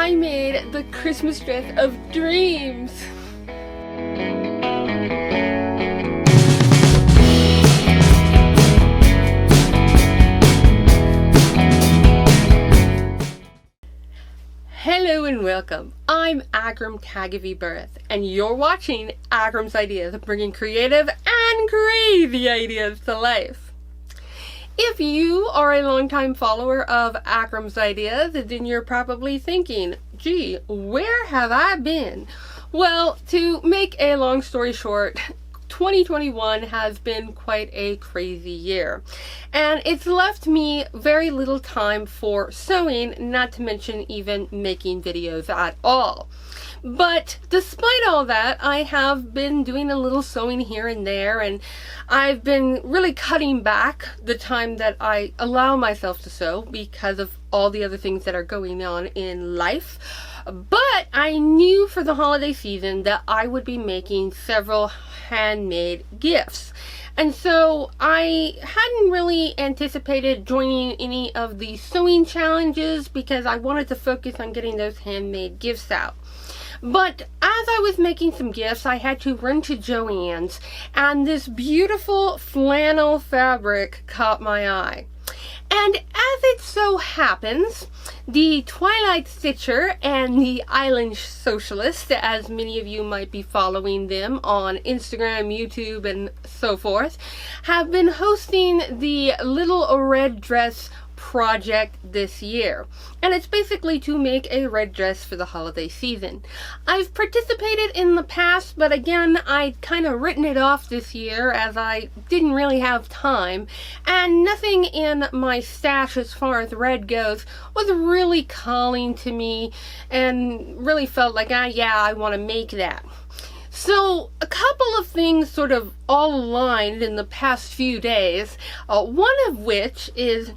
I made the Christmas dress of dreams. Hello and welcome. I'm Akram and you're watching Akram's Ideas, bringing creative and crazy ideas to life. If you are a longtime follower of Akram's Ideas, then you're probably thinking, gee, where have I been? Well, to make a long story short, 2021 has been quite a crazy year, and it's left me very little time for sewing, not to mention even making videos at all. But despite all that, I have been doing a little sewing here and there, and I've been really cutting back the time that I allow myself to sew because of all the other things that are going on in life. But I knew for the holiday season that I would be making several handmade gifts. And so I hadn't really anticipated joining any of the sewing challenges because I wanted to focus on getting those handmade gifts out. But as I was making some gifts, I had to run to Joann's, and this beautiful flannel fabric caught my eye. And as it so happens, the Twilight Stitcher and the Island Socialist, as many of you might be following them on Instagram, YouTube, and so forth, have been hosting the Little Red Dress project this year, and it's basically to make a red dress for the holiday season. I've participated in the past, but again, I'd kind of written it off this year as I didn't really have time, and nothing in my stash as far as red goes was really calling to me and really felt like, yeah, I want to make that. So a couple of things sort of all aligned in the past few days, one of which is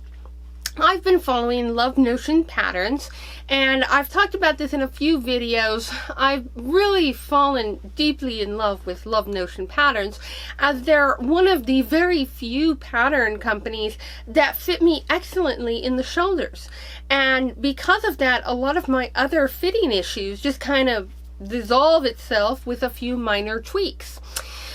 I've been following Love Notion patterns, and I've talked about this in a few videos. I've really fallen deeply in love with Love Notion patterns, as they're one of the very few pattern companies that fit me excellently in the shoulders. And because of that, a lot of my other fitting issues just kind of dissolve itself with a few minor tweaks.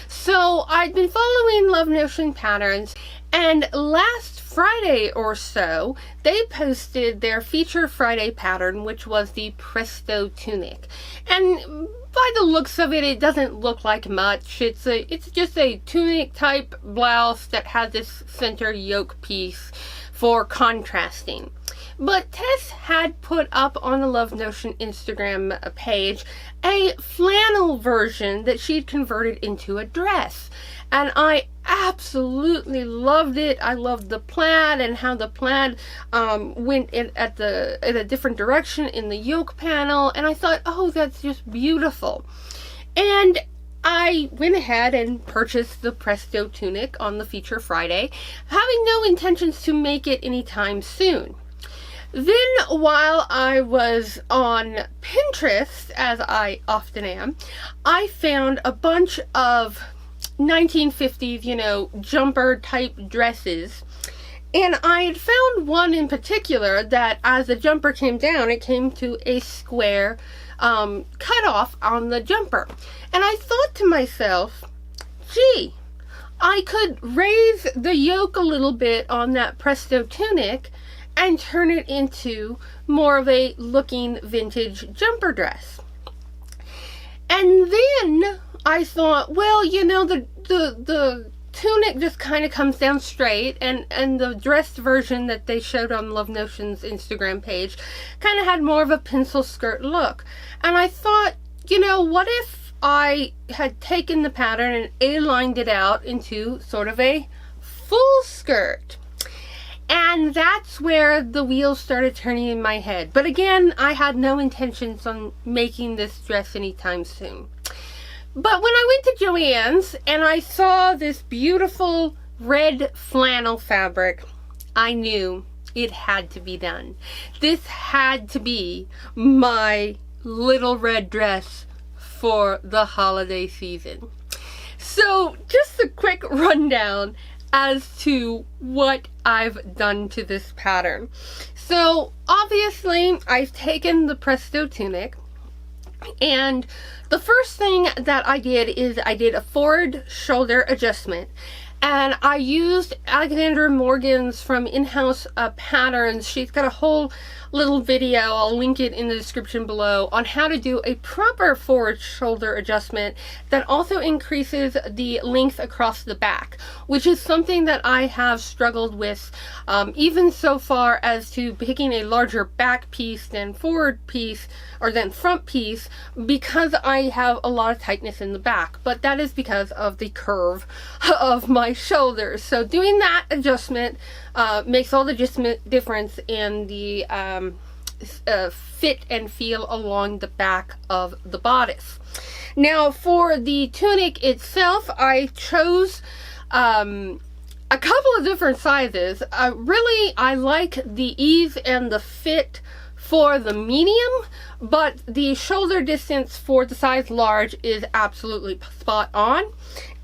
So I've been following Love Notion patterns, and last Friday or so, they posted their Feature Friday pattern, which was the Presto Tunic. And by the looks of it, it doesn't look like much. It's just a tunic type blouse that has this center yoke piece for contrasting. But Tess had put up on the Love Notion Instagram page a flannel version that she'd converted into a dress. And I absolutely loved it. I loved the plaid and how the plaid went in a different direction in the yoke panel. And I thought, oh, that's just beautiful. And I went ahead and purchased the Presto Tunic on the Feature Friday, having no intentions to make it anytime soon. Then, while I was on Pinterest, as I often am, I found a bunch of 1950s, jumper type dresses. And I had found one in particular that as the jumper came down, it came to a square cut off on the jumper. And I thought to myself, gee, I could raise the yoke a little bit on that Presto Tunic and turn it into more of a looking vintage jumper dress. And then I thought, well, the tunic just kind of comes down straight, and the dressed version that they showed on Love Notion's Instagram page kind of had more of a pencil skirt look. And I thought, what if I had taken the pattern and A-lined it out into sort of a full skirt? And that's where the wheels started turning in my head. But again, I had no intentions on making this dress anytime soon. But when I went to Joann's and I saw this beautiful red flannel fabric, I knew it had to be done. This had to be my little red dress for the holiday season. So just a quick rundown as to what I've done to this pattern. So obviously I've taken the Presto tunic, and the first thing that I did is I did a forward shoulder adjustment. And I used Alexandra Morgan's from In-House Patterns. She's got a whole little video, I'll link it in the description below, on how to do a proper forward shoulder adjustment that also increases the length across the back, which is something that I have struggled with, even so far as to picking a larger back piece than forward piece, or than front piece, because I have a lot of tightness in the back. But that is because of the curve of my shoulders. So doing that adjustment makes all the difference in the fit and feel along the back of the bodice. Now for the tunic itself, I chose a couple of different sizes. Really, I like the ease and the fit for the medium, but the shoulder distance for the size large is absolutely spot on,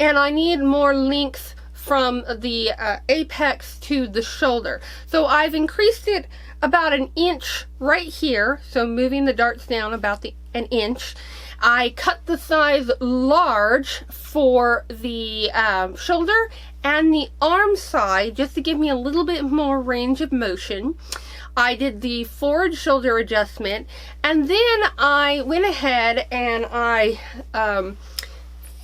and I need more length from the apex to the shoulder. So I've increased it about an inch right here, so moving the darts down about an inch. I cut the size large for the shoulder and the arm side just to give me a little bit more range of motion. I did the forward shoulder adjustment, and then I went ahead and I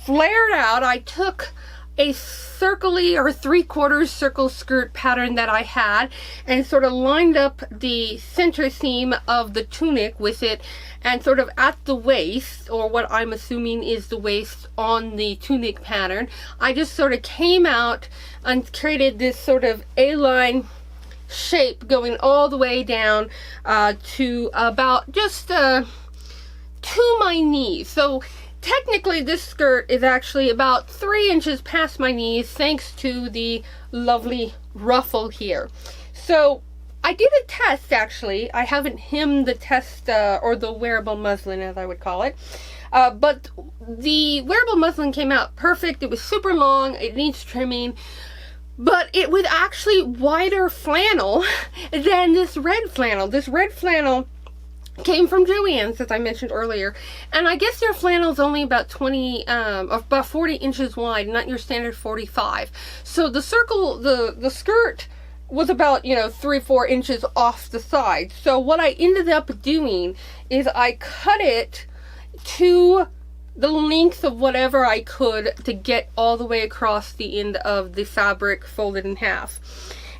flared out. I took a circly or 3/4 circle skirt pattern that I had and sort of lined up the center seam of the tunic with it, and sort of at the waist, or what I'm assuming is the waist on the tunic pattern, I just sort of came out and created this sort of A-line shape going all the way down to about just to my knees. So technically this skirt is actually about 3 inches past my knees, thanks to the lovely ruffle here. So I did a test, actually. I haven't hemmed the test, or the wearable muslin as I would call it, but the wearable muslin came out perfect. It was super long, it needs trimming, but it was actually wider flannel than this red flannel. This red flannel came from Joann's, as I mentioned earlier, and I guess their flannel is only about 20 or about 40 inches wide, not your standard 45. So the skirt was about, 3-4 inches off the side. So what I ended up doing is I cut it to the length of whatever I could to get all the way across the end of the fabric folded in half.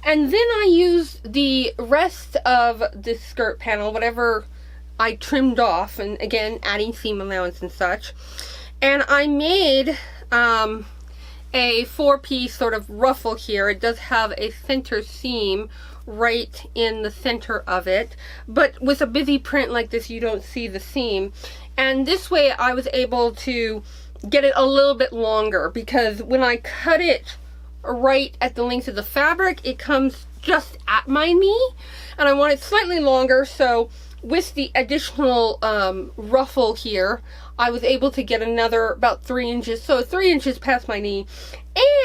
And then I used the rest of the skirt panel, whatever I trimmed off, and again adding seam allowance and such, and I made a 4-piece sort of ruffle here. It does have a center seam right in the center of it, but with a busy print like this you don't see the seam, and this way I was able to get it a little bit longer, because when I cut it right at the length of the fabric it comes just at my knee, and I want it slightly longer. So with the additional ruffle here, I was able to get another about 3 inches, so 3 inches past my knee.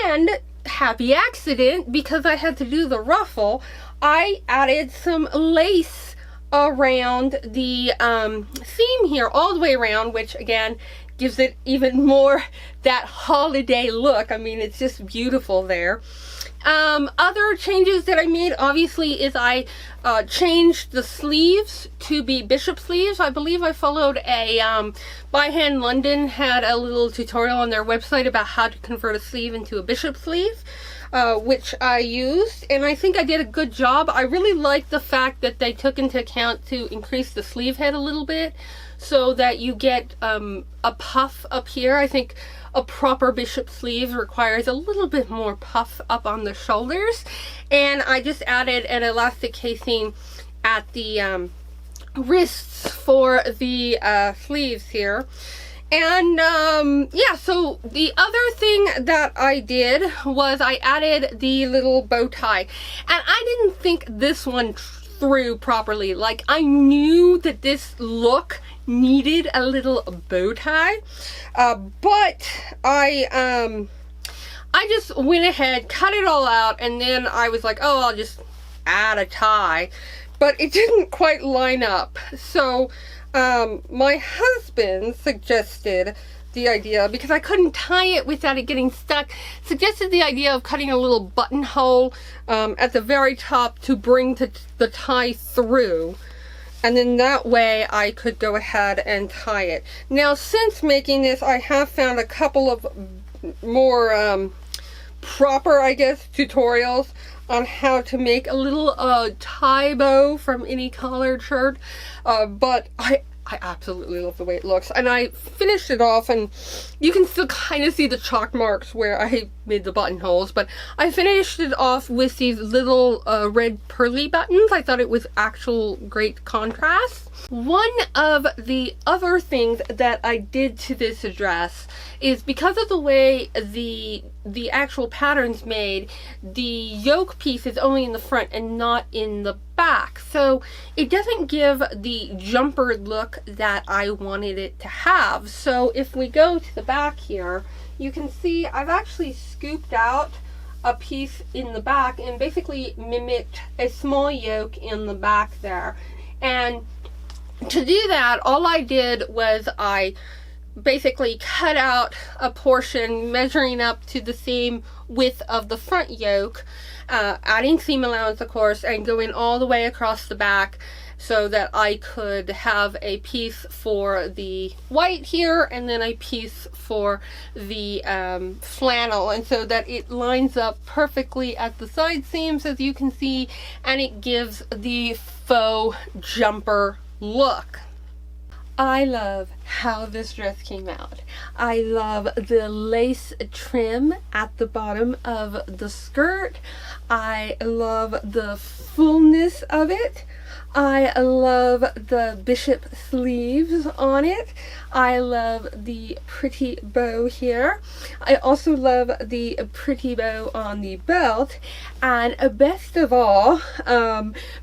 And happy accident, because I had to do the ruffle, I added some lace around the seam here all the way around, which again gives it even more that holiday look. I mean, it's just beautiful there. Other changes that I made, obviously, is I changed the sleeves to be bishop sleeves. I believe I followed a By Hand London had a little tutorial on their website about how to convert a sleeve into a bishop sleeve, which I used, and I think I did a good job. I really like the fact that they took into account to increase the sleeve head a little bit, so that you get a puff up here. I think a proper bishop sleeve requires a little bit more puff up on the shoulders, and I just added an elastic casing at the wrists for the sleeves here. And yeah, so the other thing that I did was I added the little bow tie, and I didn't think this one through properly. Like, I knew that this look needed a little bow tie, but I just went ahead, cut it all out, and then I was like, oh, I'll just add a tie but it didn't quite line up. So my husband suggested the idea, because I couldn't tie it without it getting stuck, suggested the idea of cutting a little buttonhole at the very top to bring the tie through. And then that way I could go ahead and tie it. Now, since making this, I have found a couple of more proper, I guess, tutorials on how to make a little tie bow from any collared shirt. But I absolutely love the way it looks. And I finished it off, and you can still kind of see the chalk marks where I made the buttonholes. But I finished it off with these little red pearly buttons. I thought it was actual great contrast. One of the other things that I did to this dress is, because of the way the actual pattern's made, the yoke piece is only in the front and not in the back. So it doesn't give the jumper look that I wanted it to have. So if we go to the back here, you can see I've actually scooped out a piece in the back and basically mimicked a small yoke in the back there. And to do that, all I did was I basically cut out a portion measuring up to the same width of the front yoke, adding seam allowance, of course, and going all the way across the back so that I could have a piece for the white here and then a piece for the flannel, and so that it lines up perfectly at the side seams, as you can see, and it gives the faux jumper look. I love how this dress came out. I love the lace trim at the bottom of the skirt. I love the fullness of it. I love the bishop sleeves on it. I love the pretty bow here. I also love the pretty bow on the belt. And best of all,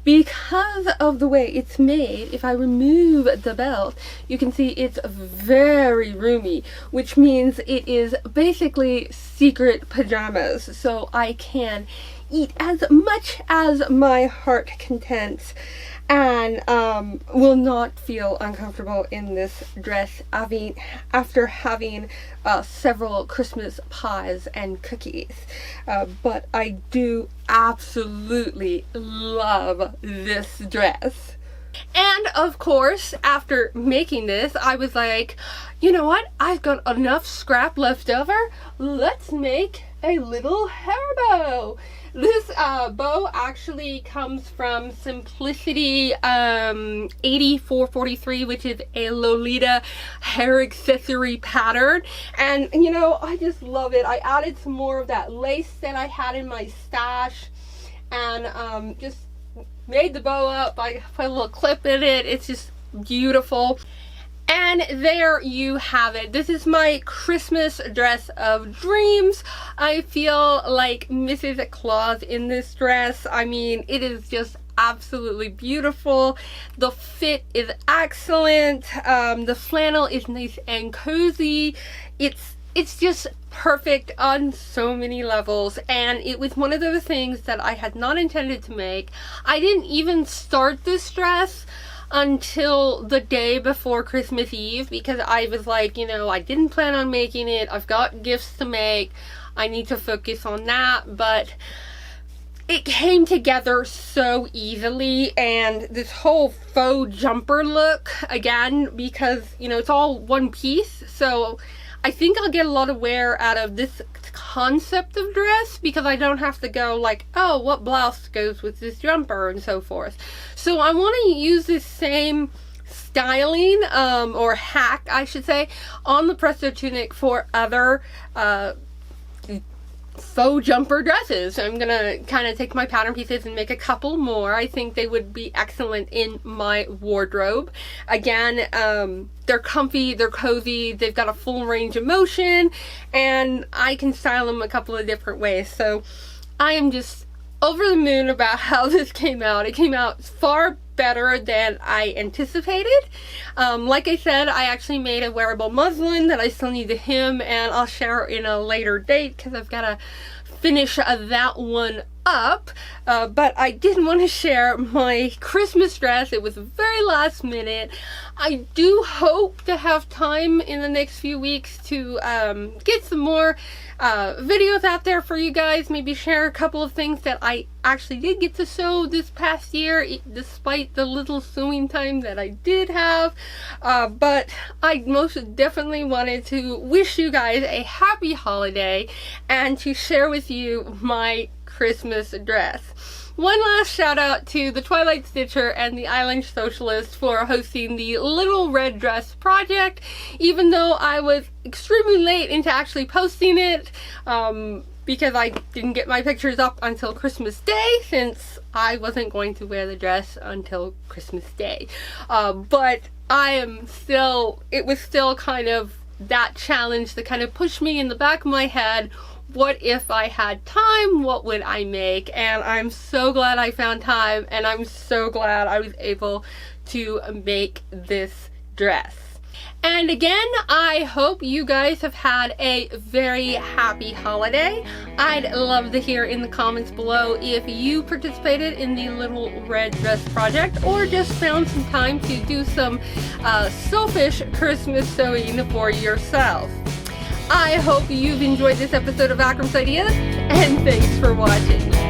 because of the way it's made, if I remove the belt, you can see it's very roomy, which means it is basically secret pajamas. So I can eat as much as my heart contents and will not feel uncomfortable in this dress after having several Christmas pies and cookies. But I do absolutely love this dress. And of course, after making this, I was like, you know what? I've got enough scrap left over. Let's make a little hair bow. This bow actually comes from Simplicity 8443, which is a Lolita hair accessory pattern. And, you know, I just love it. I added some more of that lace that I had in my stash and just made the bow up. I put a little clip in it. It's just beautiful. And there you have it. This is my Christmas dress of dreams. I feel like Mrs. Claus in this dress. I mean, it is just absolutely beautiful. The fit is excellent. The flannel is nice and cozy. It's just perfect on so many levels, and it was one of those things that I had not intended to make. I didn't even start this dress until the day before Christmas Eve, because I was like, you know, I didn't plan on making it. I've got gifts to make. I need to focus on that. But it came together so easily, and this whole faux jumper look, again, because, you know, it's all one piece, so I think I'll get a lot of wear out of this concept of dress, because I don't have to go like, oh, what blouse goes with this jumper and so forth. So I want to use this same styling, or hack, I should say, on the Presto Tunic for other faux jumper dresses. I'm gonna kind of take my pattern pieces and make a couple more. I think they would be excellent in my wardrobe. Again, they're comfy, they're cozy, they've got a full range of motion, and I can style them a couple of different ways. So I am just over the moon about how this came out. It came out far better than I anticipated. Like I said, I actually made a wearable muslin that I still need to hem, and I'll share in a later date because I've got to finish that one up, but I did want to share my Christmas dress. It was very last minute. I do hope to have time in the next few weeks to get some more videos out there for you guys. Maybe share a couple of things that I actually did get to sew this past year, despite the little sewing time that I did have. But I most definitely wanted to wish you guys a happy holiday and to share with you my Christmas dress. One last shout out to the Twilight Stitcher and the Island Socialist for hosting the Little Red Dress project, even though I was extremely late into actually posting it, because I didn't get my pictures up until Christmas Day, since I wasn't going to wear the dress until Christmas Day. But it was still kind of that challenge that kind of pushed me in the back of my head. What if I had time? What would I make? And I'm so glad I found time, and I'm so glad I was able to make this dress. And again, I hope you guys have had a very happy holiday. I'd love to hear in the comments below if you participated in the Little Red Dress project or just found some time to do some selfish Christmas sewing for yourself. I hope you've enjoyed this episode of Akram's Ideas, and thanks for watching.